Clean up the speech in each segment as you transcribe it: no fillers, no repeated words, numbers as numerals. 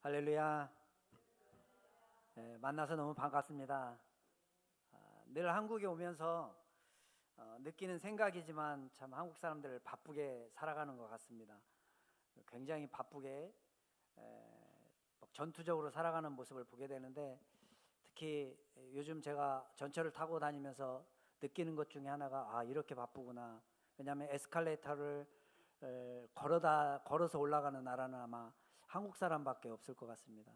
할렐루야. 네, 만나서 너무 반갑습니다. 늘 한국에 오면서 느끼는 생각이지만 참 한국 사람들 바쁘게 살아가는 것 같습니다. 굉장히 바쁘게 막 전투적으로 살아가는 모습을 보게 되는데, 특히 요즘 제가 전철을 타고 다니면서 느끼는 것 중에 하나가 이렇게 바쁘구나. 왜냐하면 에스컬레이터를 걸어서 올라가는 나라는 아마 한국 사람밖에 없을 것 같습니다.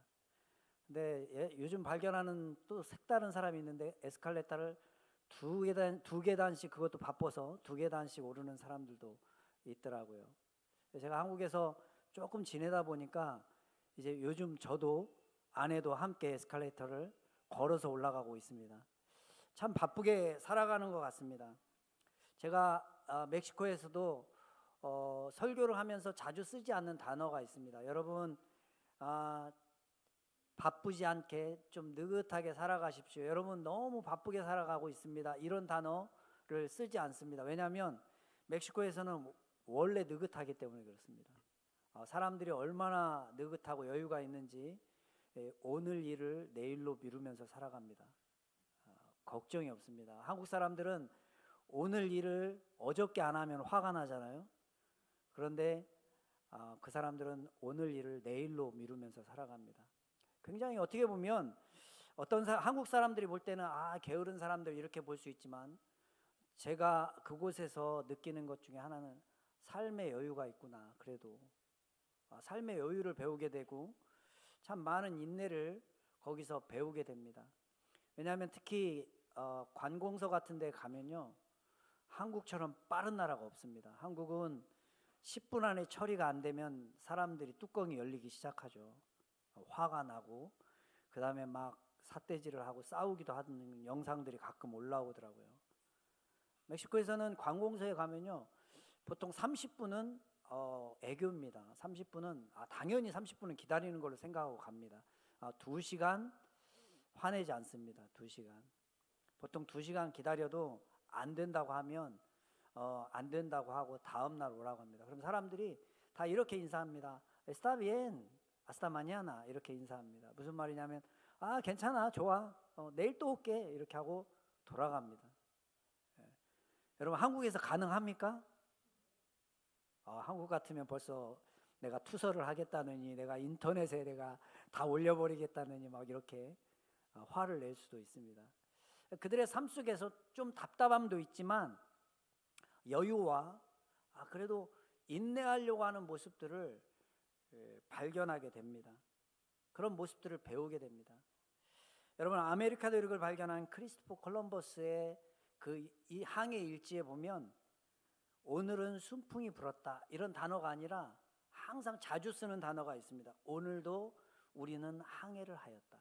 근데 요즘 발견하는 또 색다른 사람이 있는데, 에스컬레이터를 두 계단씩, 그것도 바빠서 두 계단씩 오르는 사람들도 있더라고요. 제가 한국에서 조금 지내다 보니까 이제 요즘 저도 아내도 함께 에스컬레이터를 걸어서 올라가고 있습니다. 참 바쁘게 살아가는 것 같습니다. 제가 멕시코에서도 설교를 하면서 자주 쓰지 않는 단어가 있습니다. 여러분, 바쁘지 않게 좀 느긋하게 살아가십시오. 여러분 너무 바쁘게 살아가고 있습니다. 이런 단어를 쓰지 않습니다. 왜냐하면 멕시코에서는 원래 느긋하기 때문에 그렇습니다. 사람들이 얼마나 느긋하고 여유가 있는지 오늘 일을 내일로 미루면서 살아갑니다. 걱정이 없습니다. 한국 사람들은 오늘 일을 어저께 안 하면 화가 나잖아요. 그런데 그 사람들은 오늘 일을 내일로 미루면서 살아갑니다. 굉장히 어떻게 보면 한국 사람들이 볼 때는 게으른 사람들 이렇게 볼 수 있지만, 제가 그곳에서 느끼는 것 중에 하나는 삶의 여유가 있구나. 그래도 삶의 여유를 배우게 되고 참 많은 인내를 거기서 배우게 됩니다. 왜냐하면 특히 관공서 같은 데 가면요, 한국처럼 빠른 나라가 없습니다. 한국은 10분 안에 처리가 안 되면 사람들이 뚜껑이 열리기 시작하죠. 화가 나고, 그 다음에 막 삿대질을 하고 싸우기도 하는 영상들이 가끔 올라오더라고요. 멕시코에서는 관공서에 가면요, 보통 30분은 애교입니다. 30분은 당연히 30분은 기다리는 걸로 생각하고 갑니다. 2시간 화내지 않습니다. 2시간. 보통 2시간 기다려도 안 된다고 하면 안 된다고 하고 다음날 오라고 합니다. 그럼 사람들이 다 이렇게 인사합니다. Está bien, hasta mañana, 이렇게 인사합니다. 무슨 말이냐면 괜찮아, 좋아, 내일 또 올게, 이렇게 하고 돌아갑니다. 여러분, 한국에서 가능합니까? 한국 같으면 벌써 내가 투서를 하겠다느니, 내가 인터넷에 내가 다 올려버리겠다느니 막 이렇게 화를 낼 수도 있습니다. 그들의 삶 속에서 좀 답답함도 있지만 여유와 그래도 인내하려고 하는 모습들을 발견하게 됩니다. 그런 모습들을 배우게 됩니다. 여러분, 아메리카 대륙을 발견한 크리스토퍼 콜럼버스의 이 항해 일지에 보면 오늘은 순풍이 불었다, 이런 단어가 아니라 항상 자주 쓰는 단어가 있습니다. 오늘도 우리는 항해를 하였다.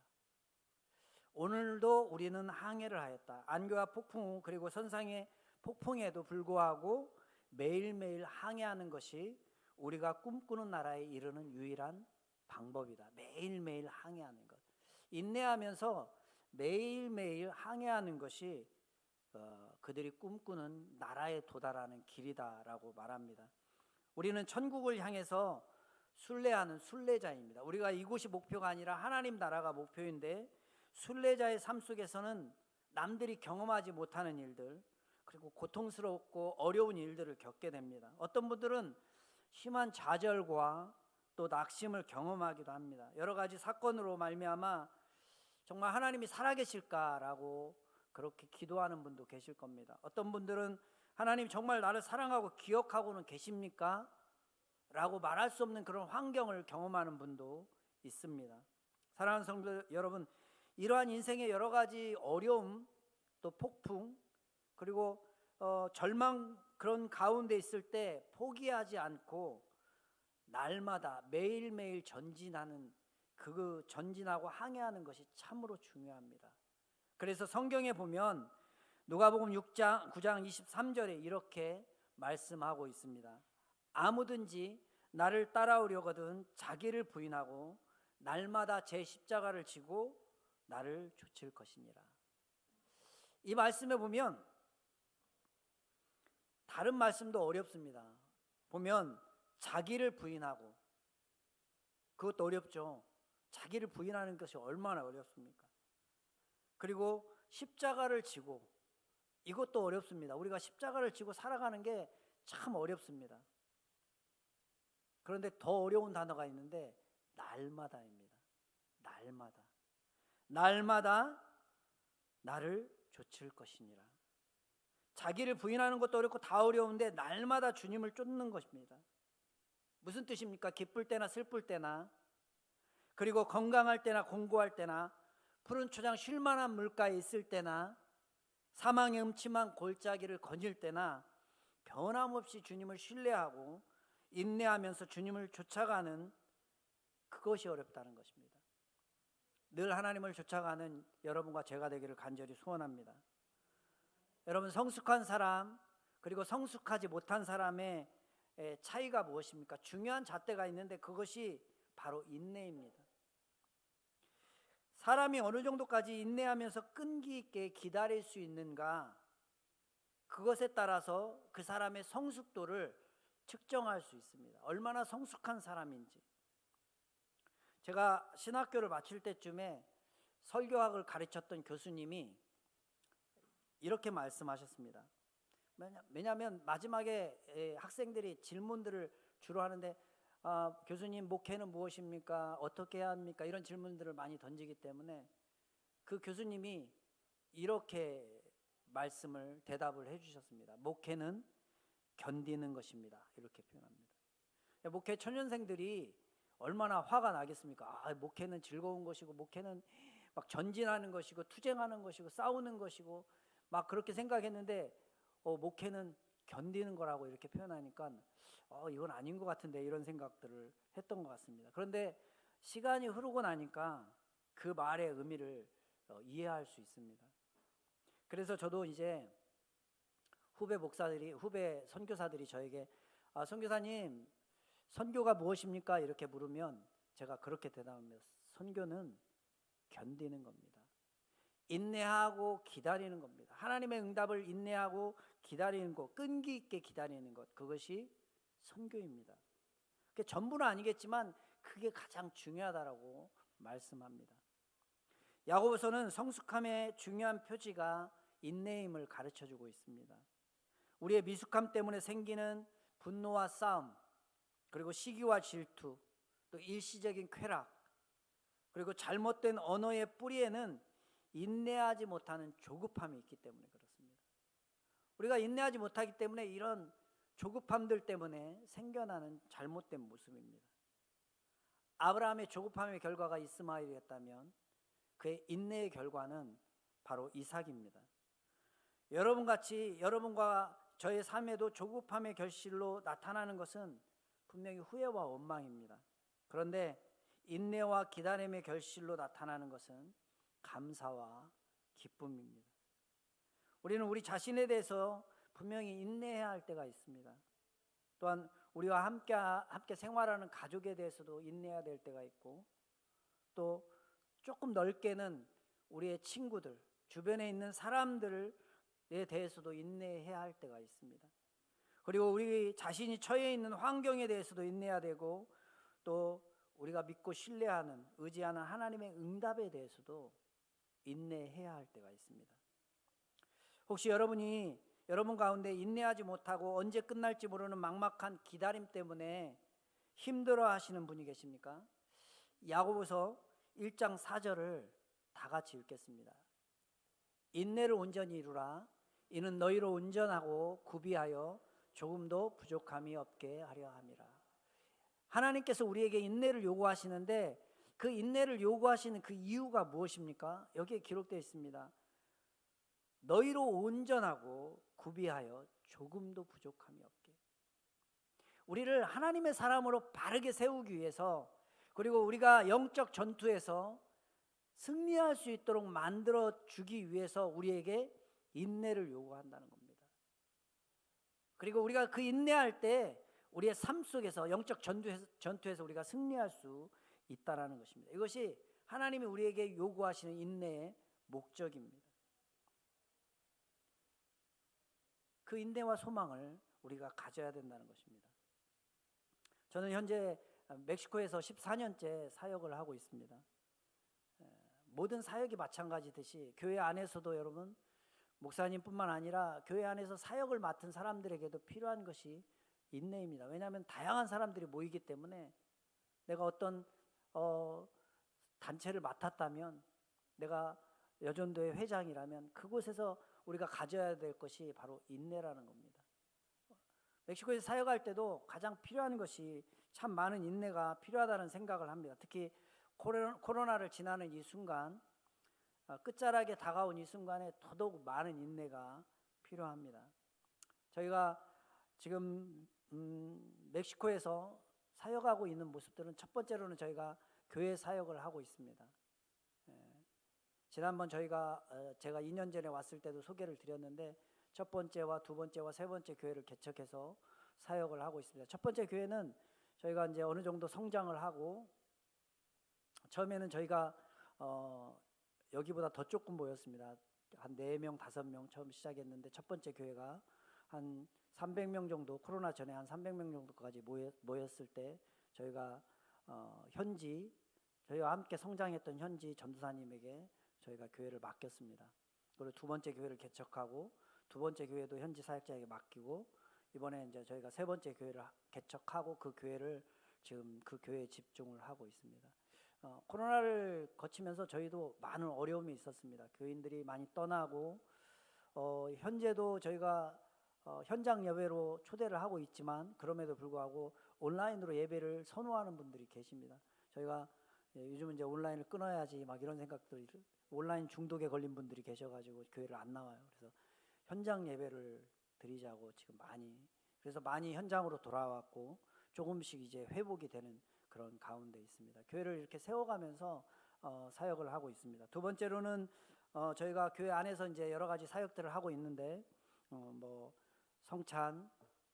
오늘도 우리는 항해를 하였다. 안개와 폭풍, 그리고 선상의 폭풍에도 불구하고 매일매일 항해하는 것이 우리가 꿈꾸는 나라에 이르는 유일한 방법이다. 매일매일 항해하는 것, 인내하면서 매일매일 항해하는 것이 그들이 꿈꾸는 나라에 도달하는 길이다라고 말합니다. 우리는 천국을 향해서 순례하는 순례자입니다. 우리가 이곳이 목표가 아니라 하나님 나라가 목표인데, 순례자의 삶 속에서는 남들이 경험하지 못하는 일들, 그리고 고통스럽고 어려운 일들을 겪게 됩니다. 어떤 분들은 심한 좌절과 또 낙심을 경험하기도 합니다. 여러 가지 사건으로 말미암아 정말 하나님이 살아계실까라고 그렇게 기도하는 분도 계실 겁니다. 어떤 분들은 하나님 정말 나를 사랑하고 기억하고는 계십니까? 라고 말할 수 없는 그런 환경을 경험하는 분도 있습니다. 사랑하는 성도 여러분, 이러한 인생의 여러 가지 어려움, 또 폭풍, 그리고 절망, 그런 가운데 있을 때 포기하지 않고 날마다 매일매일 전진하는, 전진하고 항해하는 것이 참으로 중요합니다. 그래서 성경에 보면 누가복음 6장 9장 23절에 이렇게 말씀하고 있습니다. 아무든지 나를 따라오려거든 자기를 부인하고 날마다 제 십자가를 지고 나를 좇을 것이니라. 이 말씀에 보면 다른 말씀도 어렵습니다. 보면 자기를 부인하고, 그것도 어렵죠. 자기를 부인하는 것이 얼마나 어렵습니까? 그리고 십자가를 지고, 이것도 어렵습니다. 우리가 십자가를 지고 살아가는 게 참 어렵습니다. 그런데 더 어려운 단어가 있는데 날마다입니다. 날마다. 날마다 나를 좇을 것이니라. 자기를 부인하는 것도 어렵고 다 어려운데 날마다 주님을 쫓는 것입니다. 무슨 뜻입니까? 기쁠 때나 슬플 때나, 그리고 건강할 때나 공고할 때나, 푸른 초장 쉴만한 물가에 있을 때나, 사망의 음침한 골짜기를 거닐 때나 변함없이 주님을 신뢰하고 인내하면서 주님을 쫓아가는, 그것이 어렵다는 것입니다. 늘 하나님을 쫓아가는 여러분과 제가 되기를 간절히 소원합니다. 여러분, 성숙한 사람 그리고 성숙하지 못한 사람의 차이가 무엇입니까? 중요한 잣대가 있는데 그것이 바로 인내입니다. 사람이 어느 정도까지 인내하면서 끈기 있게 기다릴 수 있는가, 그것에 따라서 그 사람의 성숙도를 측정할 수 있습니다. 얼마나 성숙한 사람인지. 제가 신학교를 마칠 때쯤에 설교학을 가르쳤던 교수님이 이렇게 말씀하셨습니다. 왜냐하면 마지막에 학생들이 질문들을 주로 하는데, 교수님, 목회는 무엇입니까? 어떻게 해야 합니까? 이런 질문들을 많이 던지기 때문에 그 교수님이 이렇게 대답을 해주셨습니다. 목회는 견디는 것입니다. 이렇게 표현합니다. 목회 초년생들이 얼마나 화가 나겠습니까? 목회는 즐거운 것이고, 목회는 막 전진하는 것이고, 투쟁하는 것이고, 싸우는 것이고, 막 그렇게 생각했는데 목회는 견디는 거라고 이렇게 표현하니까 이건 아닌 것 같은데, 이런 생각들을 했던 것 같습니다. 그런데 시간이 흐르고 나니까 그 말의 의미를 이해할 수 있습니다. 그래서 저도 이제 후배 선교사들이 저에게 선교사님, 선교가 무엇입니까? 이렇게 물으면 제가 그렇게 대답합니다. 선교는 견디는 겁니다. 인내하고 기다리는 겁니다. 하나님의 응답을 인내하고 기다리는 것, 끈기 있게 기다리는 것, 그것이 선교입니다. 그게 전부는 아니겠지만 그게 가장 중요하다라고 말씀합니다. 야고보서는 성숙함의 중요한 표지가 인내임을 가르쳐주고 있습니다. 우리의 미숙함 때문에 생기는 분노와 싸움, 그리고 시기와 질투, 또 일시적인 쾌락, 그리고 잘못된 언어의 뿌리에는 인내하지 못하는 조급함이 있기 때문에 그렇습니다. 우리가 인내하지 못하기 때문에 이런 조급함들 때문에 생겨나는 잘못된 모습입니다. 아브라함의 조급함의 결과가 이스마엘이었다면 그의 인내의 결과는 바로 이삭입니다. 여러분과 저의 삶에도 조급함의 결실로 나타나는 것은 분명히 후회와 원망입니다. 그런데 인내와 기다림의 결실로 나타나는 것은 감사와 기쁨입니다. 우리는 우리 자신에 대해서 분명히 인내해야 할 때가 있습니다. 또한 우리와 함께 생활하는 가족에 대해서도 인내해야 될 때가 있고, 또 조금 넓게는 우리의 친구들, 주변에 있는 사람들에 대해서도 인내해야 할 때가 있습니다. 그리고 우리 자신이 처해 있는 환경에 대해서도 인내해야 되고, 또 우리가 믿고 신뢰하는, 의지하는 하나님의 응답에 대해서도 인내해야 할 때가 있습니다. 혹시 여러분 가운데 인내하지 못하고 언제 끝날지 모르는 막막한 기다림 때문에 힘들어 하시는 분이 계십니까? 야고보서 1장 4절을 다 같이 읽겠습니다. 인내를 온전히 이루라. 이는 너희로 온전하고 구비하여 조금도 부족함이 없게 하려 함이라. 하나님께서 우리에게 인내를 요구하시는데 그 인내를 요구하시는 그 이유가 무엇입니까? 여기에 기록되어 있습니다. 너희로 온전하고 구비하여 조금도 부족함이 없게. 우리를 하나님의 사람으로 바르게 세우기 위해서, 그리고 우리가 영적 전투에서 승리할 수 있도록 만들어 주기 위해서 우리에게 인내를 요구한다는 겁니다. 그리고 우리가 그 인내할 때 우리의 삶 속에서 영적 전투에서 우리가 승리할 수 있다라는 것입니다. 이것이 하나님이 우리에게 요구하시는 인내의 목적입니다. 그 인내와 소망을 우리가 가져야 된다는 것입니다. 저는 현재 멕시코에서 14년째 사역을 하고 있습니다. 모든 사역이 마찬가지듯이 교회 안에서도 여러분 목사님뿐만 아니라 교회 안에서 사역을 맡은 사람들에게도 필요한 것이 인내입니다. 왜냐하면 다양한 사람들이 모이기 때문에 내가 어떤 단체를 맡았다면, 내가 여전도의 회장이라면 그곳에서 우리가 가져야 될 것이 바로 인내라는 겁니다. 멕시코에서 사역할 때도 가장 필요한 것이 참 많은 인내가 필요하다는 생각을 합니다. 특히 코로나를 지나는 이 순간, 끝자락에 다가온 이 순간에 더더욱 많은 인내가 필요합니다. 저희가 지금 멕시코에서 사역하고 있는 모습들은, 첫 번째로는 저희가 교회 사역을 하고 있습니다. 지난번 제가 2년 전에 왔을 때도 소개를 드렸는데, 첫 번째와 두 번째와 세 번째 교회를 개척해서 사역을 하고 있습니다. 첫 번째 교회는 저희가 이제 어느 정도 성장을 하고, 처음에는 저희가 여기보다 더 조금 모였습니다. 한 4명, 5명 처음 시작했는데, 첫 번째 교회가 한 300명 정도, 코로나 전에 한 300명 정도까지 모였을 때 저희가 저희와 함께 성장했던 현지 전도사님에게 저희가 교회를 맡겼습니다. 그리고 두 번째 교회를 개척하고, 두 번째 교회도 현지 사역자에게 맡기고, 이번에 이제 저희가 세 번째 교회를 개척하고 그 교회를 지금 그 교회에 집중을 하고 있습니다. 코로나를 거치면서 저희도 많은 어려움이 있었습니다. 교인들이 많이 떠나고, 현재도 저희가 현장 예배로 초대를 하고 있지만, 그럼에도 불구하고 온라인으로 예배를 선호하는 분들이 계십니다. 저희가 요즘은 이제 온라인을 끊어야지 막 이런 생각들이, 온라인 중독에 걸린 분들이 계셔가지고 교회를 안 나와요. 그래서 현장 예배를 드리자고 지금 그래서 많이 현장으로 돌아왔고, 조금씩 이제 회복이 되는 그런 가운데 있습니다. 교회를 이렇게 세워가면서 사역을 하고 있습니다. 두 번째로는 저희가 교회 안에서 이제 여러 가지 사역들을 하고 있는데, 뭐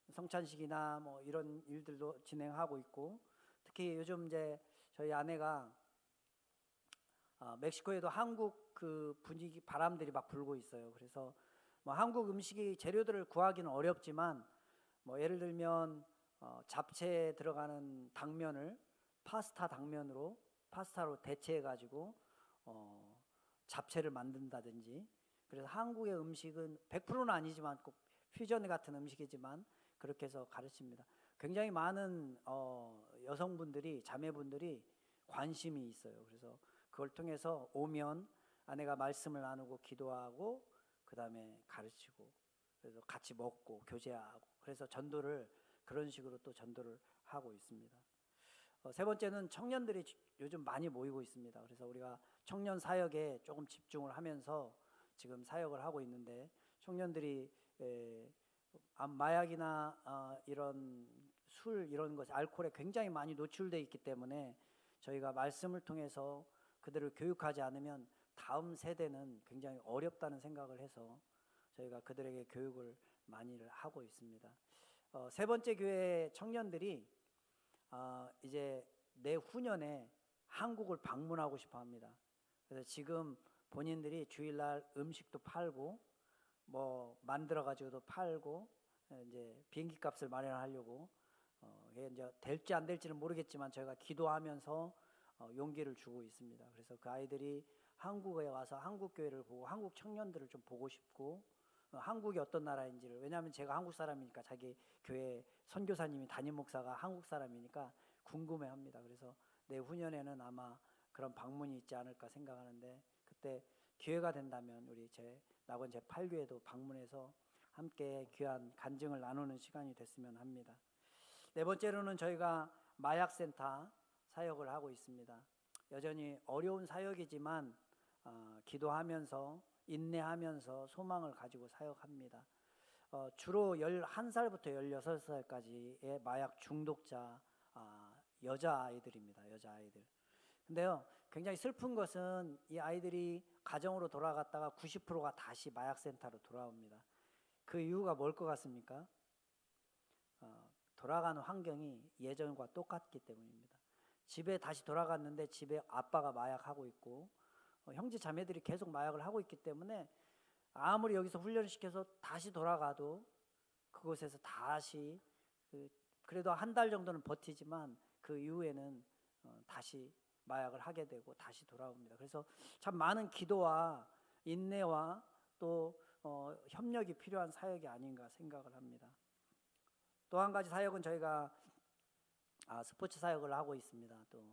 성찬식이나 뭐 이런 일들도 진행하고 있고, 특히 요즘 이제 저희 아내가 멕시코에도 한국 그 분위기, 바람들이 막 불고 있어요. 그래서 뭐 한국 음식이 재료들을 구하기는 어렵지만, 뭐 예를 들면 잡채에 들어가는 당면을 파스타로 대체해 가지고 잡채를 만든다든지, 그래서 한국의 음식은 100%는 아니지만 꼭 퓨전 같은 음식이지만 그렇게 해서 가르칩니다. 굉장히 많은 여성분들이, 자매분들이 관심이 있어요. 그래서 그걸 통해서 오면 아내가 말씀을 나누고 기도하고, 그 다음에 가르치고, 그래서 같이 먹고 교제하고, 그래서 전도를 그런 식으로 또 전도를 하고 있습니다. 세 번째는 청년들이 요즘 많이 모이고 있습니다. 그래서 우리가 청년 사역에 조금 집중을 하면서 지금 사역을 하고 있는데, 청년들이 마약이나 이런 술, 이런 것, 알코올에 굉장히 많이 노출되어 있기 때문에 저희가 말씀을 통해서 그들을 교육하지 않으면 다음 세대는 굉장히 어렵다는 생각을 해서 저희가 그들에게 교육을 많이 하고 있습니다. 세 번째 교회 청년들이 이제 내후년에 한국을 방문하고 싶어 합니다. 그래서 지금 본인들이 주일날 음식도 팔고, 뭐 만들어 가지고도 팔고, 이제 비행기 값을 마련하려고, 이게 이제 될지 안 될지는 모르겠지만 저희가 기도하면서 용기를 주고 있습니다. 그래서 그 아이들이 한국에 와서 한국 교회를 보고, 한국 청년들을 좀 보고 싶고, 한국이 어떤 나라인지를, 왜냐하면 제가 한국 사람이니까, 자기 교회 선교사님이, 담임 목사가 한국 사람이니까 궁금해합니다. 그래서 내후년에는 아마 그런 방문이 있지 않을까 생각하는데, 그때 기회가 된다면 우리 낙원 제8교회도 방문해서 함께 귀한 간증을 나누는 시간이 됐으면 합니다. 네 번째로는 저희가 마약센터 사역을 하고 있습니다. 여전히 어려운 사역이지만 기도하면서, 인내하면서 소망을 가지고 사역합니다. 주로 11살부터 16살까지의 마약 중독자 여자아이들입니다. 여자아이들. 근데요, 굉장히 슬픈 것은 이 아이들이 가정으로 돌아갔다가 90%가 다시 마약센터로 돌아옵니다. 그 이유가 뭘 것 같습니까? 돌아가는 환경이 예전과 똑같기 때문입니다. 집에 다시 돌아갔는데 집에 아빠가 마약하고 있고, 형제 자매들이 계속 마약을 하고 있기 때문에 아무리 여기서 훈련을 시켜서 다시 돌아가도 그곳에서 다시 그래도 한 달 정도는 버티지만 그 이후에는 다시 마약을 하게 되고 다시 돌아옵니다. 그래서 참 많은 기도와 인내와 또 협력이 필요한 사역이 아닌가 생각을 합니다. 또 한 가지 사역은 저희가 스포츠 사역을 하고 있습니다. 또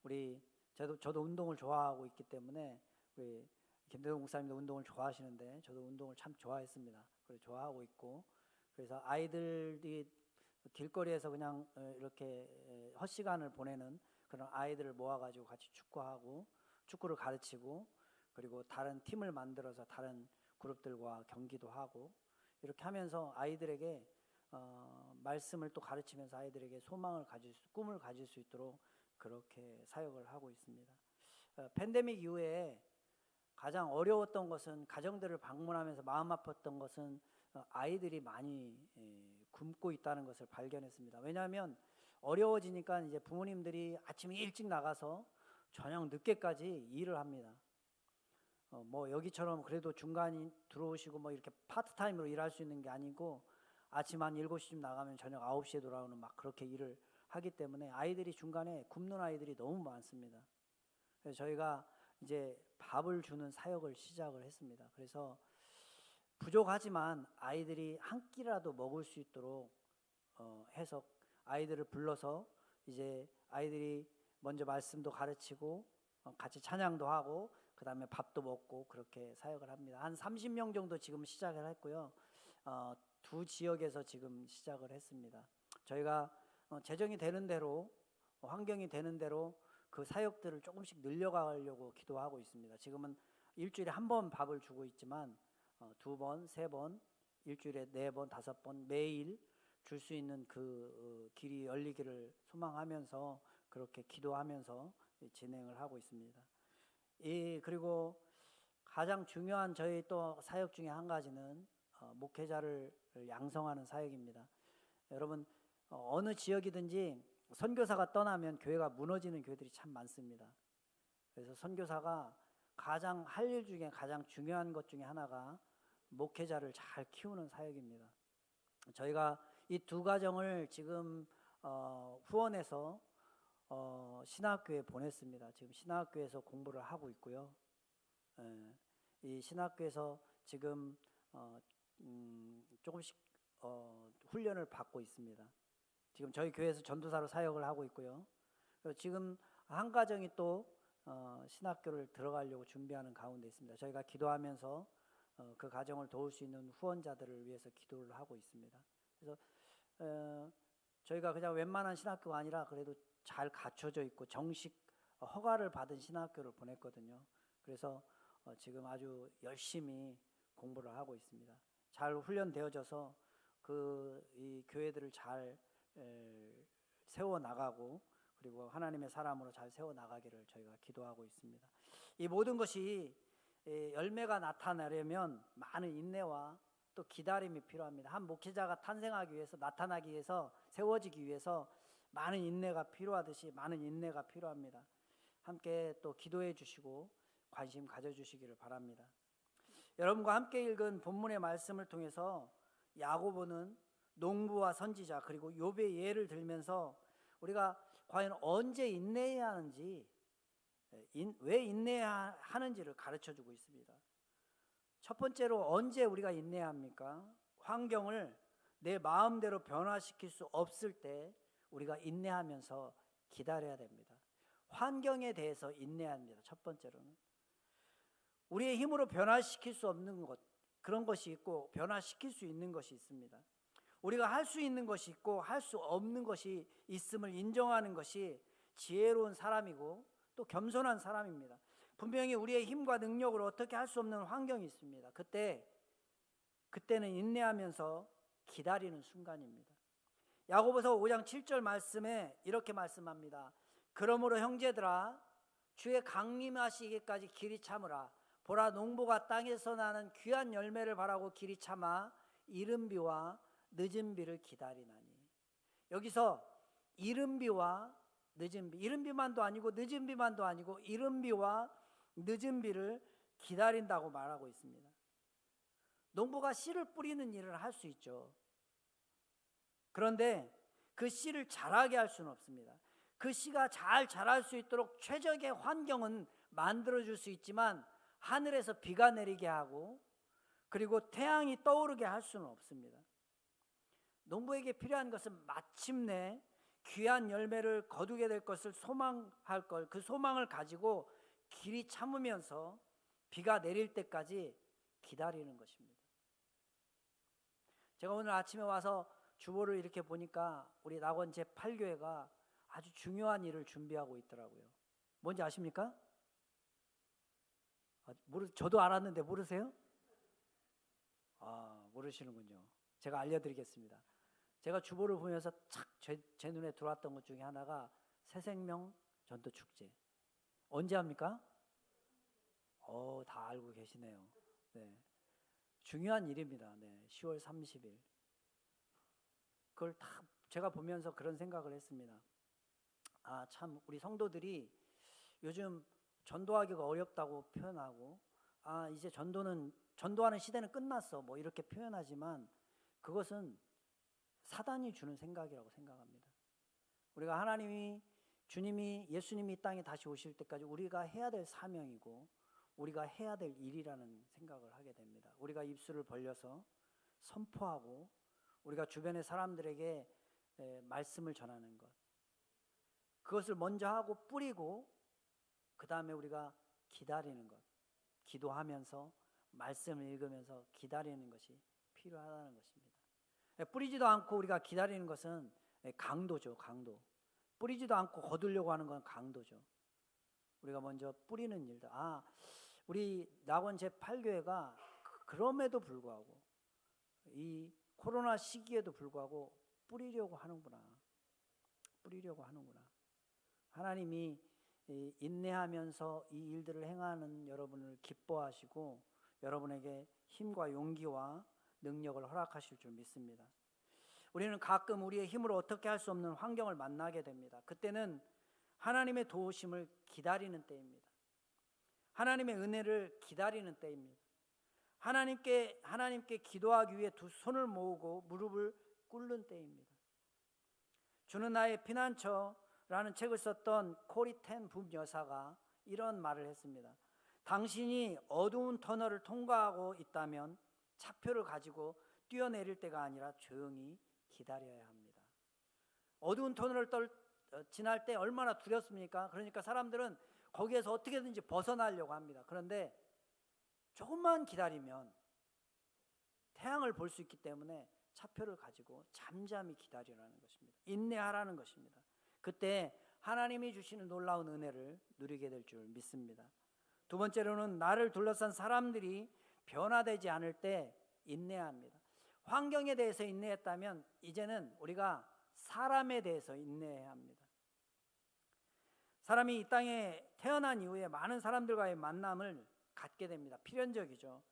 우리 저도 운동을 좋아하고 있기 때문에 우리 김대동 목사님도 운동을 좋아하시는데 저도 운동을 참 좋아했습니다. 그래서 좋아하고 있고, 그래서 아이들이 길거리에서 그냥 이렇게 헛시간을 보내는 그런 아이들을 모아가지고 같이 축구를 가르치고, 그리고 다른 팀을 만들어서 다른 그룹들과 경기도 하고, 이렇게 하면서 아이들에게 말씀을 또 가르치면서 아이들에게 꿈을 가질 수 있도록 그렇게 사역을 하고 있습니다. 팬데믹 이후에 가장 어려웠던 것은, 가정들을 방문하면서 마음 아팠던 것은 아이들이 많이 굶고 있다는 것을 발견했습니다. 왜냐하면 어려워지니까 이제 부모님들이 아침에 일찍 나가서 저녁 늦게까지 일을 합니다. 뭐 여기처럼 그래도 중간에 들어오시고 뭐 이렇게 파트타임으로 일할 수 있는 게 아니고, 아침 한 7시쯤 나가면 저녁 9시에 돌아오는 막 그렇게 일을 하기 때문에 아이들이 중간에 굶는 아이들이 너무 많습니다. 그래서 저희가 이제 밥을 주는 사역을 시작을 했습니다. 그래서 부족하지만 아이들이 한 끼라도 먹을 수 있도록 해서 아이들을 불러서 이제 아이들이 먼저 말씀도 가르치고 같이 찬양도 하고 그 다음에 밥도 먹고 그렇게 사역을 합니다. 한 30명 정도 지금 시작을 했고요. 두 지역에서 지금 시작을 했습니다. 저희가 재정이 되는 대로, 환경이 되는 대로 그 사역들을 조금씩 늘려가려고 기도하고 있습니다. 지금은 일주일에 한 번 밥을 주고 있지만 2번, 3번, 일주일에 4번, 5번 매일 줄 수 있는 그 길이 열리기를 소망하면서 그렇게 기도하면서 진행을 하고 있습니다. 그리고 가장 중요한 저희 또 사역 중에 한 가지는 목회자를 양성하는 사역입니다. 여러분, 어느 지역이든지 선교사가 떠나면 교회가 무너지는 교회들이 참 많습니다. 그래서 선교사가 가장 할 일 중에 가장 중요한 것 중에 하나가 목회자를 잘 키우는 사역입니다. 저희가 이 두 가정을 지금 후원해서 신학교에 보냈습니다. 지금 신학교에서 공부를 하고 있고요. 이 신학교에서 지금 조금씩 훈련을 받고 있습니다. 지금 저희 교회에서 전도사로 사역을 하고 있고요. 그리고 지금 한 가정이 또 신학교를 들어가려고 준비하는 가운데 있습니다. 저희가 기도하면서 그 가정을 도울 수 있는 후원자들을 위해서 기도를 하고 있습니다. 그래서 저희가 그냥 웬만한 신학교가 아니라 그래도 잘 갖춰져 있고 정식 허가를 받은 신학교를 보냈거든요. 그래서 지금 아주 열심히 공부를 하고 있습니다. 잘 훈련되어져서 이 교회들을 잘 세워 나가고, 그리고 하나님의 사람으로 잘 세워 나가기를 저희가 기도하고 있습니다. 이 모든 것이 열매가 나타나려면 많은 인내와 또 기다림이 필요합니다. 한 목회자가 탄생하기 위해서, 나타나기 위해서, 세워지기 위해서 많은 인내가 필요하듯이 많은 인내가 필요합니다. 함께 또 기도해 주시고 관심 가져주시기를 바랍니다. 여러분과 함께 읽은 본문의 말씀을 통해서 야고보는 농부와 선지자 그리고 욥의 예를 들면서 우리가 과연 언제 인내해야 하는지, 왜 인내해야 하는지를 가르쳐주고 있습니다. 첫 번째로 언제 우리가 인내해야 합니까? 환경을 내 마음대로 변화시킬 수 없을 때 우리가 인내하면서 기다려야 됩니다. 환경에 대해서 인내해야 합니다. 첫 번째로는 우리의 힘으로 변화시킬 수 없는 것, 그런 것이 있고 변화시킬 수 있는 것이 있습니다. 우리가 할 수 있는 것이 있고 할 수 없는 것이 있음을 인정하는 것이 지혜로운 사람이고 또 겸손한 사람입니다. 분명히 우리의 힘과 능력으로 어떻게 할 수 없는 환경이 있습니다. 그때는 인내하면서 기다리는 순간입니다. 야고보서 5장 7절 말씀에 이렇게 말씀합니다. 그러므로 형제들아, 주의 강림하시기까지 길이 참으라. 보라, 농부가 땅에서 나는 귀한 열매를 바라고 길이 참아 이른 비와 늦은 비를 기다리나니. 여기서 이른 비와 늦은 비, 이른 비만도 아니고 늦은 비만도 아니고 이른 비와 늦은 비를 기다린다고 말하고 있습니다. 농부가 씨를 뿌리는 일을 할 수 있죠. 그런데 그 씨를 자라게 할 수는 없습니다. 그 씨가 잘 자랄 수 있도록 최적의 환경은 만들어줄 수 있지만 하늘에서 비가 내리게 하고 그리고 태양이 떠오르게 할 수는 없습니다. 농부에게 필요한 것은 마침내 귀한 열매를 거두게 될 것을 소망할 걸, 그 소망을 가지고 길이 참으면서 비가 내릴 때까지 기다리는 것입니다. 제가 오늘 아침에 와서 주보를 이렇게 보니까 우리 낙원 제8교회가 아주 중요한 일을 준비하고 있더라고요. 뭔지 아십니까? 저도 알았는데 모르세요? 모르시는군요. 제가 알려드리겠습니다. 제가 주보를 보면서 착 제 눈에 들어왔던 것 중에 하나가 새생명 전도축제. 언제 합니까? 다 알고 계시네요. 네. 중요한 일입니다. 네. 10월 30일. 그걸 다 제가 보면서 그런 생각을 했습니다. 참 우리 성도들이 요즘 전도하기가 어렵다고 표현하고 이제 전도하는 시대는 끝났어 뭐 이렇게 표현하지만 그것은 사단이 주는 생각이라고 생각합니다. 우리가 주님이 예수님이 이 땅에 다시 오실 때까지 우리가 해야 될 사명이고 우리가 해야 될 일이라는 생각을 하게 됩니다. 우리가 입술을 벌려서 선포하고 우리가 주변의 사람들에게 말씀을 전하는 것, 그것을 먼저 하고 뿌리고 그 다음에 우리가 기다리는 것, 기도하면서 말씀을 읽으면서 기다리는 것이 필요하다는 것입니다. 뿌리지도 않고 우리가 기다리는 것은 강도죠. 강도. 뿌리지도 않고 거두려고 하는 건 강도죠. 우리가 먼저 뿌리는 일들. 우리 낙원 제8교회가 그럼에도 불구하고 이 코로나 시기에도 불구하고 뿌리려고 하는구나. 하나님이 인내하면서 이 일들을 행하는 여러분을 기뻐하시고 여러분에게 힘과 용기와 능력을 허락하실 줄 믿습니다. 우리는 가끔 우리의 힘으로 어떻게 할 수 없는 환경을 만나게 됩니다. 그때는 하나님의 도우심을 기다리는 때입니다. 하나님의 은혜를 기다리는 때입니다. 하나님께 기도하기 위해 두 손을 모으고 무릎을 꿇는 때입니다. 주는 나의 피난처라는 책을 썼던 코리 텐 북여사가 이런 말을 했습니다. 당신이 어두운 터널을 통과하고 있다면 차표를 가지고 뛰어내릴 때가 아니라 조용히 기다려야 합니다. 어두운 터널을 지날 때 얼마나 두렵습니까? 그러니까 사람들은 거기에서 어떻게든지 벗어나려고 합니다. 그런데 조금만 기다리면 태양을 볼 수 있기 때문에 차표를 가지고 잠잠히 기다리라는 것입니다. 인내하라는 것입니다. 그때 하나님이 주시는 놀라운 은혜를 누리게 될 줄 믿습니다. 두 번째로는 나를 둘러싼 사람들이 변화되지 않을 때 인내합니다. 환경에 대해서 인내했다면 이제는 우리가 사람에 대해서 인내해야 합니다. 사람이 이 땅에 태어난 이후에 많은 사람들과의 만남을 갖게 됩니다. 필연적이죠.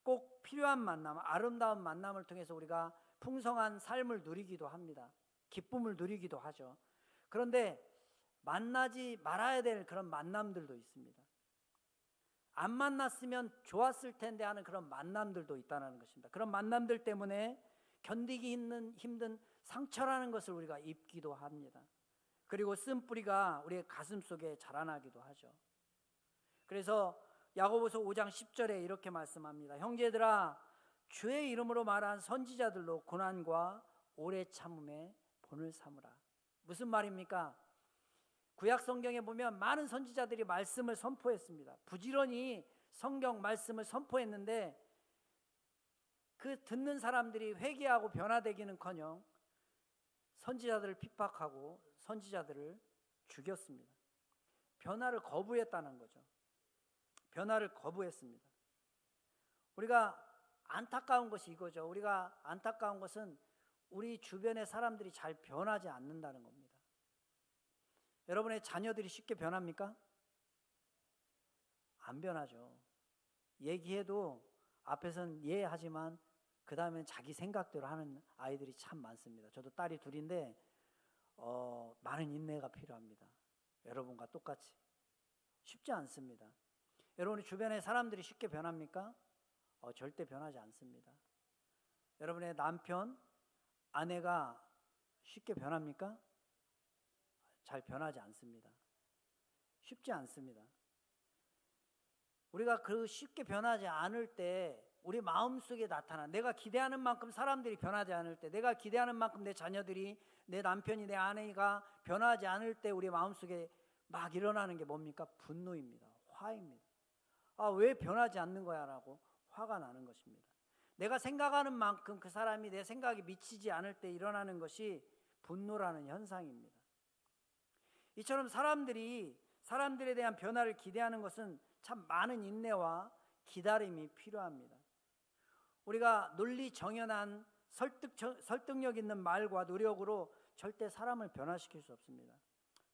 꼭 필요한 만남, 아름다운 만남을 통해서 우리가 풍성한 삶을 누리기도 합니다. 기쁨을 누리기도 하죠. 그런데 만나지 말아야 될 그런 만남들도 있습니다. 안 만났으면 좋았을 텐데 하는 그런 만남들도 있다는 것입니다. 그런 만남들 때문에 견디기 힘든 상처라는 것을 우리가 입기도 합니다. 그리고 쓴뿌리가 우리의 가슴 속에 자라나기도 하죠. 그래서 야고보서 5장 10절에 이렇게 말씀합니다. 형제들아, 주의 이름으로 말한 선지자들로 고난과 오래 참음에 본을 삼으라. 무슨 말입니까? 구약 성경에 보면 많은 선지자들이 말씀을 선포했습니다. 부지런히 성경 말씀을 선포했는데 그 듣는 사람들이 회개하고 변화되기는커녕 선지자들을 핍박하고 선지자들을 죽였습니다. 변화를 거부했다는 거죠. 변화를 거부했습니다. 우리가 안타까운 것이 이거죠. 우리가 안타까운 것은 우리 주변의 사람들이 잘 변하지 않는다는 겁니다. 여러분의 자녀들이 쉽게 변합니까? 안 변하죠. 얘기해도 앞에서는 예 하지만 그 다음엔 자기 생각대로 하는 아이들이 참 많습니다. 저도 딸이 둘인데 많은 인내가 필요합니다. 여러분과 똑같이 쉽지 않습니다. 여러분의 주변의 사람들이 쉽게 변합니까? 절대 변하지 않습니다. 여러분의 남편, 아내가 쉽게 변합니까? 잘 변하지 않습니다. 쉽지 않습니다. 우리가 그 쉽게 변하지 않을 때 우리 마음속에 나타난, 내가 기대하는 만큼 사람들이 변하지 않을 때, 내가 기대하는 만큼 내 자녀들이, 내 남편이, 내 아내가 변하지 않을 때 우리 마음속에 막 일어나는 게 뭡니까? 분노입니다. 화입니다. 아, 왜 변하지 않는 거야? 라고 화가 나는 것입니다. 내가 생각하는 만큼 그 사람이 내 생각에 미치지 않을 때 일어나는 것이 분노라는 현상입니다. 이처럼 사람들에 대한 변화를 기대하는 것은 참 많은 인내와 기다림이 필요합니다. 우리가 논리 정연한 설득력 있는 말과 노력으로 절대 사람을 변화시킬 수 없습니다.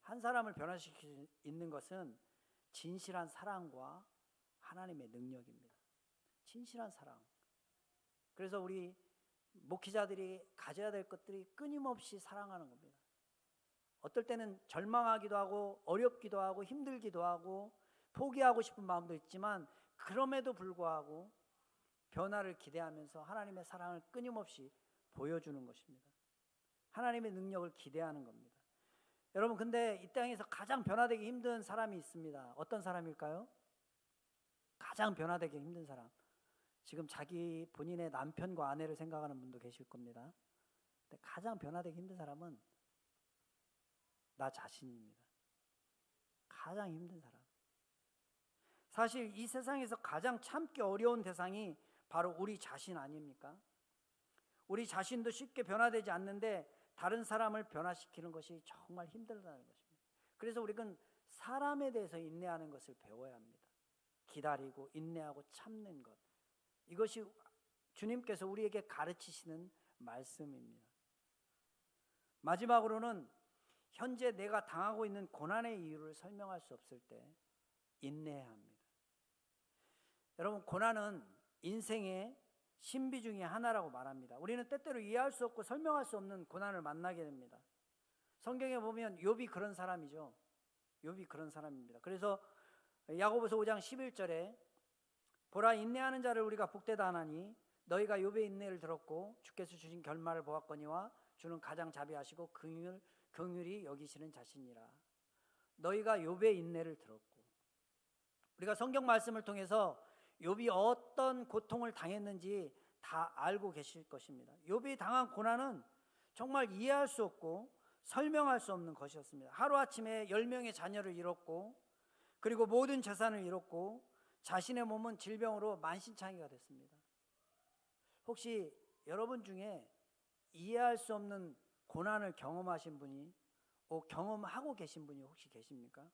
한 사람을 변화시킬 수 있는 것은 진실한 사랑과 하나님의 능력입니다. 진실한 사랑. 그래서 우리 목회자들이 가져야 될 것들이 끊임없이 사랑하는 겁니다. 어떨 때는 절망하기도 하고 어렵기도 하고 힘들기도 하고 포기하고 싶은 마음도 있지만 그럼에도 불구하고 변화를 기대하면서 하나님의 사랑을 끊임없이 보여주는 것입니다. 하나님의 능력을 기대하는 겁니다. 여러분, 근데 이 땅에서 가장 변화되기 힘든 사람이 있습니다. 어떤 사람일까요? 가장 변화되기 힘든 사람. 지금 자기 본인의 남편과 아내를 생각하는 분도 계실 겁니다. 근데 가장 변화되기 힘든 사람은 나 자신입니다. 가장 힘든 사람. 사실 이 세상에서 가장 참기 어려운 대상이 바로 우리 자신 아닙니까? 우리 자신도 쉽게 변화되지 않는데 다른 사람을 변화시키는 것이 정말 힘들다는 것입니다. 그래서 우리는 사람에 대해서 인내하는 것을 배워야 합니다. 기다리고 인내하고 참는 것. 이것이 주님께서 우리에게 가르치시는 말씀입니다. 마지막으로는 현재 내가 당하고 있는 고난의 이유를 설명할 수 없을 때 인내해야 합니다. 여러분, 고난은 인생의 신비 중에 하나라고 말합니다. 우리는 때때로 이해할 수 없고 설명할 수 없는 고난을 만나게 됩니다. 성경에 보면 욥이 그런 사람이죠. 욥이 그런 사람입니다. 그래서 야고보서 5장 11절에 보라, 인내하는 자를 우리가 복되다 하나니 너희가 욥의 인내를 들었고 주께서 주신 결말을 보았거니와 주는 가장 자비하시고 긍휼히 여기시는 자신이라. 너희가 욥의 인내를 들었고, 우리가 성경 말씀을 통해서 욥이 어떤 고통을 당했는지 다 알고 계실 것입니다. 욥이 당한 고난은 정말 이해할 수 없고 설명할 수 없는 것이었습니다. 하루아침에 10명의 자녀를 잃었고, 그리고 모든 재산을 잃었고, 자신의 몸은 질병으로 만신창이가 됐습니다. 혹시 여러분 중에 이해할 수 없는 고난을 경험하신 분이, 경험하고 계신 분이 혹시 계십니까?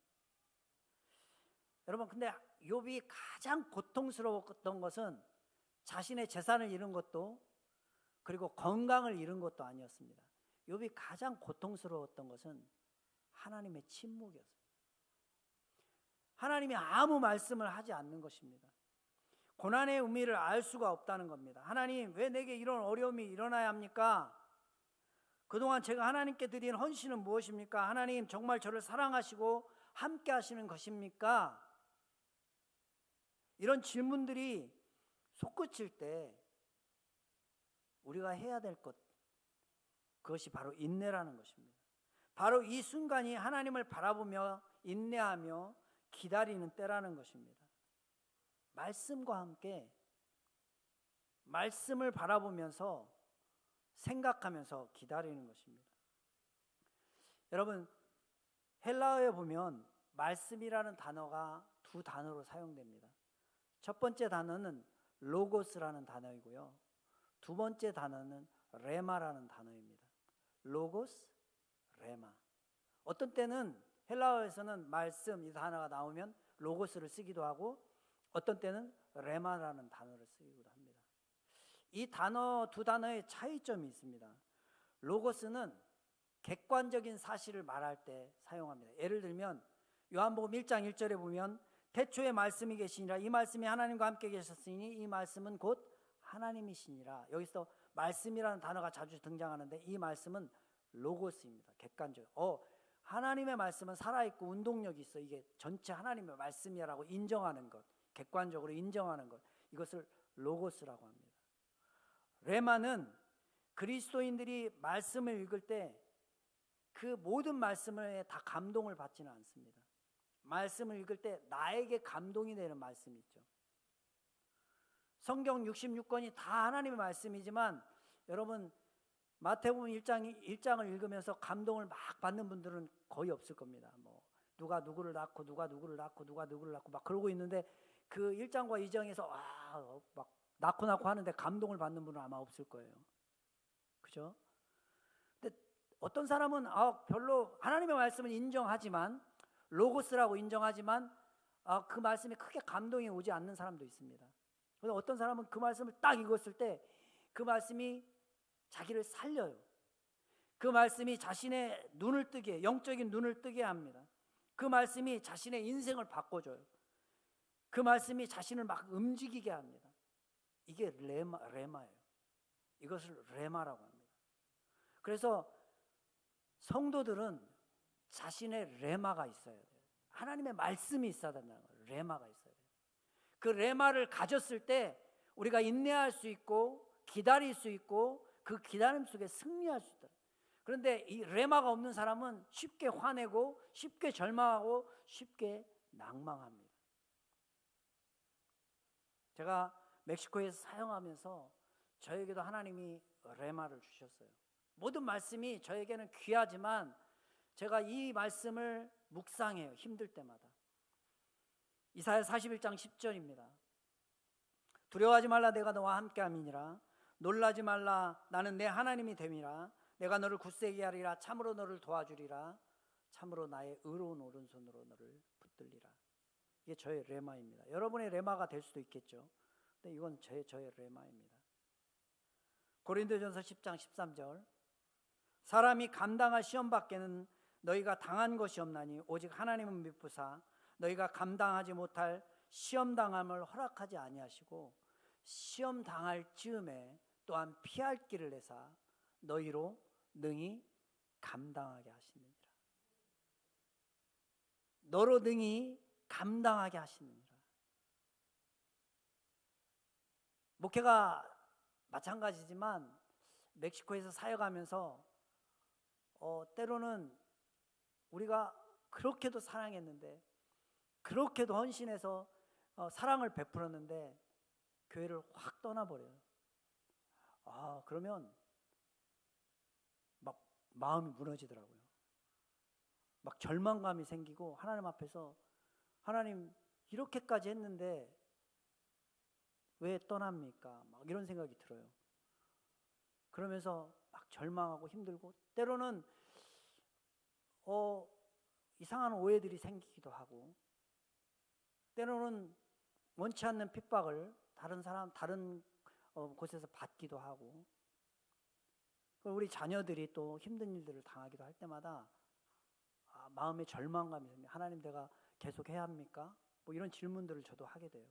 여러분, 근데 욥이 가장 고통스러웠던 것은 자신의 재산을 잃은 것도, 그리고 건강을 잃은 것도 아니었습니다. 욥이 가장 고통스러웠던 것은 하나님의 침묵이었습니다. 하나님이 아무 말씀을 하지 않는 것입니다. 고난의 의미를 알 수가 없다는 겁니다. 하나님, 왜 내게 이런 어려움이 일어나야 합니까? 그동안 제가 하나님께 드린 헌신은 무엇입니까? 하나님, 정말 저를 사랑하시고 함께 하시는 것입니까? 이런 질문들이 솟구칠 때 우리가 해야 될 것, 그것이 바로 인내라는 것입니다. 바로 이 순간이 하나님을 바라보며 인내하며 기다리는 때라는 것입니다. 말씀과 함께 말씀을 바라보면서 생각하면서 기다리는 것입니다. 여러분, 헬라어에 보면 말씀이라는 단어가 두 단어로 사용됩니다. 첫 번째 단어는 로고스라는 단어이고요, 두 번째 단어는 레마라는 단어입니다. 로고스, 레마. 어떤 때는 헬라어에서는 말씀 이 단어가 나오면 로고스를 쓰기도 하고, 어떤 때는 레마라는 단어를 쓰기도 합니다. 이 단어, 두 단어의 차이점이 있습니다. 로고스는 객관적인 사실을 말할 때 사용합니다. 예를 들면 요한복음 1장 1절에 보면 태초에 말씀이 계시니라, 이 말씀이 하나님과 함께 계셨으니 이 말씀은 곧 하나님이시니라. 여기서 말씀이라는 단어가 자주 등장하는데 이 말씀은 로고스입니다. 객관적. 하나님의 말씀은 살아있고 운동력이 있어. 이게 전체 하나님의 말씀이라고 인정하는 것, 객관적으로 인정하는 것, 이것을 로고스라고 합니다. 레마는 그리스도인들이 말씀을 읽을 때 그 그 모든 말씀에 다 감동을 받지는 않습니다. 말씀을 읽을 때 나에게 감동이 되는 말씀이 있죠. 성경 66권이 다 하나님의 말씀이지만 여러분 마태복음 1장을 읽으면서 감동을 막 받는 분들은 거의 없을 겁니다. 뭐 누가 누구를 낳고 누가 누구를 낳고 누가 누구를 낳고 막 그러고 있는데 그 1장과 2장에서 막 낳고 하는데 감동을 받는 분은 아마 없을 거예요. 그죠? 근데 어떤 사람은 별로 하나님의 말씀을 인정하지만 로고스라고 인정하지만 그 말씀에 크게 감동이 오지 않는 사람도 있습니다. 그런데 어떤 사람은 그 말씀을 딱 읽었을 때 그 말씀이 자기를 살려요. 그 말씀이 자신의 눈을 뜨게, 영적인 눈을 뜨게 합니다. 그 말씀이 자신의 인생을 바꿔줘요. 그 말씀이 자신을 막 움직이게 합니다. 이게 레마예요. 이것을 레마라고 합니다. 그래서 성도들은 자신의 레마가 있어야 돼요. 하나님의 말씀이 있어야 된다는 거예요. 레마가 있어야 돼요. 그 레마를 가졌을 때 우리가 인내할 수 있고 기다릴 수 있고 그 기다림 속에 승리할 수 있다. 그런데 이 레마가 없는 사람은 쉽게 화내고 쉽게 절망하고 쉽게 낭망합니다. 제가 멕시코에서 사역하면서 저에게도 하나님이 레마를 주셨어요. 모든 말씀이 저에게는 귀하지만 제가 이 말씀을 묵상해요. 힘들 때마다. 이사야 41장 10절입니다. 두려워하지 말라, 내가 너와 함께함이니라. 놀라지 말라, 나는 내 하나님이 됨이라. 내가 너를 굳세게 하리라. 참으로 너를 도와주리라. 참으로 나의 의로운 오른손으로 너를 붙들리라. 이게 저의 레마입니다. 여러분의 레마가 될 수도 있겠죠. 근데 이건 저의 레마입니다. 고린도전서 10장 13절. 사람이 감당할 시험 밖에는 너희가 당한 것이 없나니 오직 하나님은 미쁘사 너희가 감당하지 못할 시험 당함을 허락하지 아니하시고 시험 당할 즈음에 또한 피할 길을 내사 너희로 능히 감당하게 하시느니라. 너로 능히 감당하게 하시느니라. 목회가 마찬가지지만 멕시코에서 사역하면서 때로는 우리가 그렇게도 사랑했는데 그렇게도 헌신해서 사랑을 베풀었는데 교회를 확 떠나버려요. 그러면 막 마음이 무너지더라고요. 막 절망감이 생기고 하나님 앞에서 하나님 이렇게까지 했는데 왜 떠납니까? 막 이런 생각이 들어요. 그러면서 막 절망하고 힘들고 때로는 이상한 오해들이 생기기도 하고 때로는 원치 않는 핍박을 다른 곳에서 받기도 하고 우리 자녀들이 또 힘든 일들을 당하기도 할 때마다 마음에 절망감이 생겨요. 하나님 내가 계속 해야 합니까? 뭐 이런 질문들을 저도 하게 돼요.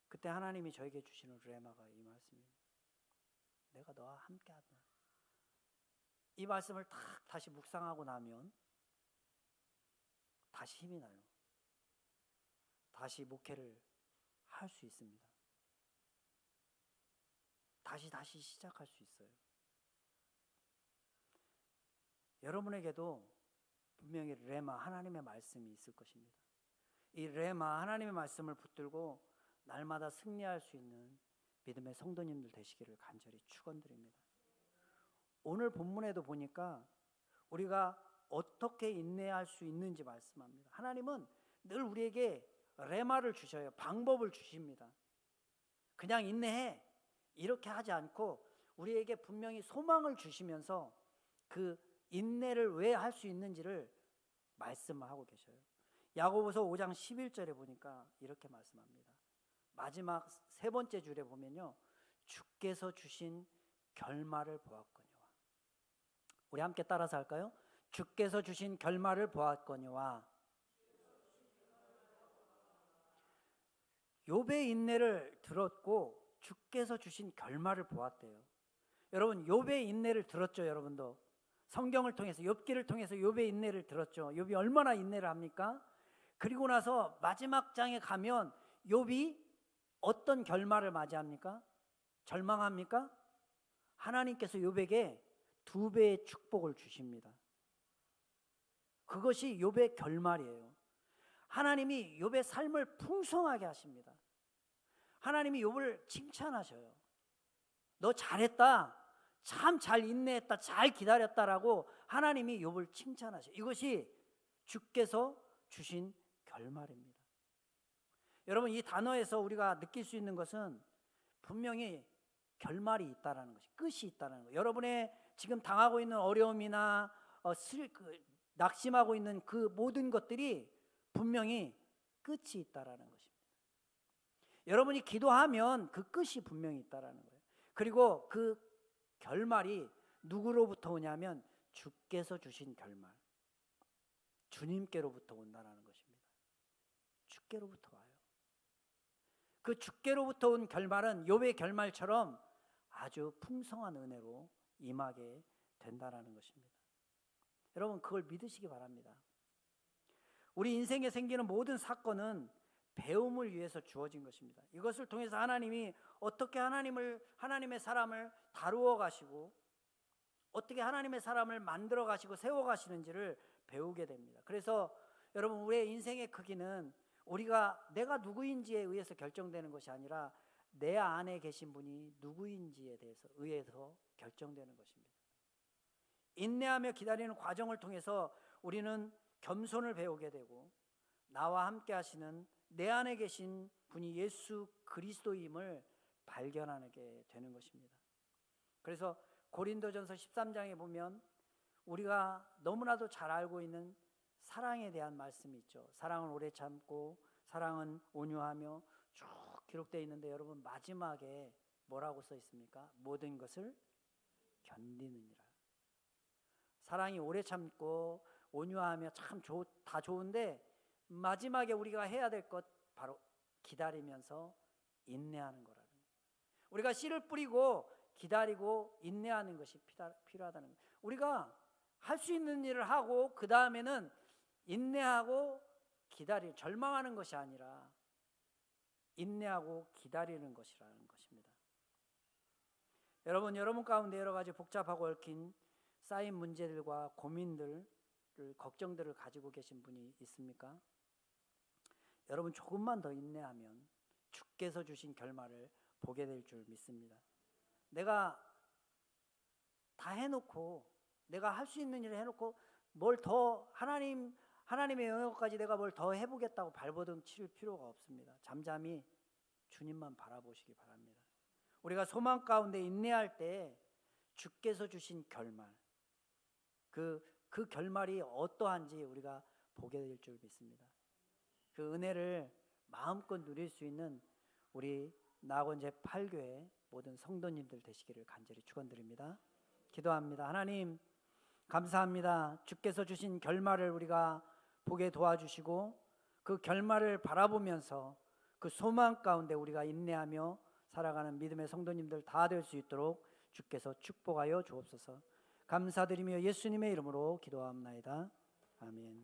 그때 하나님이 저에게 주시는 레마가 이 말씀입니다. 내가 너와 함께하다. 이 말씀을 다시 묵상하고 나면 다시 힘이 나요. 다시 목회를 할 수 있습니다. 다시 시작할 수 있어요. 여러분에게도 분명히 레마 하나님의 말씀이 있을 것입니다. 이 레마 하나님의 말씀을 붙들고 날마다 승리할 수 있는 믿음의 성도님들 되시기를 간절히 축원드립니다. 오늘 본문에도 보니까 우리가 어떻게 인내할 수 있는지 말씀합니다. 하나님은 늘 우리에게 레마를 주셔요. 방법을 주십니다. 그냥 인내해 이렇게 하지 않고 우리에게 분명히 소망을 주시면서 그 인내를 왜 할 수 있는지를 말씀하고 계셔요. 야고보서 5장 11절에 보니까 이렇게 말씀합니다. 마지막 세 번째 줄에 보면요, 주께서 주신 결말을 보았거니와. 우리 함께 따라서 할까요? 주께서 주신 결말을 보았거니와. 욥의 인내를 들었고 주께서 주신 결말을 보았대요. 여러분 욥의 인내를 들었죠? 여러분도 성경을 통해서 욥기를 통해서 욥의 인내를 들었죠. 욥이 얼마나 인내를 합니까? 그리고 나서 마지막 장에 가면 욥이 어떤 결말을 맞이합니까? 절망합니까? 하나님께서 욥에게 2배의 축복을 주십니다. 그것이 욥의 결말이에요. 하나님이 욥의 삶을 풍성하게 하십니다. 하나님이 욥을 칭찬하셔요. 너 잘했다. 참 잘 인내했다. 잘 기다렸다라고 하나님이 욥을 칭찬하셔요. 이것이 주께서 주신 결말입니다. 여러분, 이 단어에서 우리가 느낄 수 있는 것은 분명히 결말이 있다라는 것이, 끝이 있다는 거예요. 여러분의 지금 당하고 있는 어려움이나 낙심하고 있는 그 모든 것들이 분명히 끝이 있다라는 것입니다. 여러분이 기도하면 그 끝이 분명히 있다라는 거예요. 그리고 그 결말이 누구로부터 오냐면 주께서 주신 결말, 주님께로부터 온다라는 것입니다. 주께로부터 와요. 그 주께로부터 온 결말은 욥의 결말처럼 아주 풍성한 은혜로 임하게 된다라는 것입니다. 여러분, 그걸 믿으시기 바랍니다. 우리 인생에 생기는 모든 사건은 배움을 위해서 주어진 것입니다. 이것을 통해서 하나님이 어떻게 하나님의 사람을 다루어 가시고 어떻게 하나님의 사람을 만들어 가시고 세워 가시는지를 배우게 됩니다. 그래서 여러분, 우리의 인생의 크기는 내가 누구인지에 의해서 결정되는 것이 아니라 내 안에 계신 분이 누구인지에 의해서 결정되는 것입니다. 인내하며 기다리는 과정을 통해서 우리는 겸손을 배우게 되고 나와 함께 하시는 내 안에 계신 분이 예수 그리스도임을 발견하게 되는 것입니다. 그래서 고린도전서 13장에 보면 우리가 너무나도 잘 알고 있는 사랑에 대한 말씀이 있죠. 사랑은 오래 참고 사랑은 온유하며 쭉 기록되어 있는데 여러분, 마지막에 뭐라고 써 있습니까? 모든 것을 견디느니라. 사랑이 오래 참고 온유하며 참 다 좋은데 마지막에 우리가 해야 될 것 바로 기다리면서 인내하는 거라는 거예요. 우리가 씨를 뿌리고 기다리고 인내하는 것이 필요하다는 거예요. 우리가 할 수 있는 일을 하고 그 다음에는 인내하고 절망하는 것이 아니라 인내하고 기다리는 것이라는 것입니다. 여러분 가운데 여러 가지 복잡하고 얽힌 쌓인 문제들과 고민들, 걱정들을 가지고 계신 분이 있습니까? 여러분, 조금만 더 인내하면 주께서 주신 결말을 보게 될 줄 믿습니다. 내가 다 해놓고 내가 할 수 있는 일을 해놓고 뭘 더 하나님의 영역까지 내가 뭘 더 해보겠다고 발버둥 칠 필요가 없습니다. 잠잠히 주님만 바라보시기 바랍니다. 우리가 소망 가운데 인내할 때 주께서 주신 결말, 그 결말이 어떠한지 우리가 보게 될 줄 믿습니다. 그 은혜를 마음껏 누릴 수 있는 우리 나학원 제8교회 모든 성도님들 되시기를 간절히 축원드립니다. 기도합니다. 하나님, 감사합니다. 주께서 주신 결말을 우리가 보게 도와주시고 그 결말을 바라보면서 그 소망 가운데 우리가 인내하며 살아가는 믿음의 성도님들 다 될 수 있도록 주께서 축복하여 주옵소서. 감사드리며 예수님의 이름으로 기도합나이다. 아멘.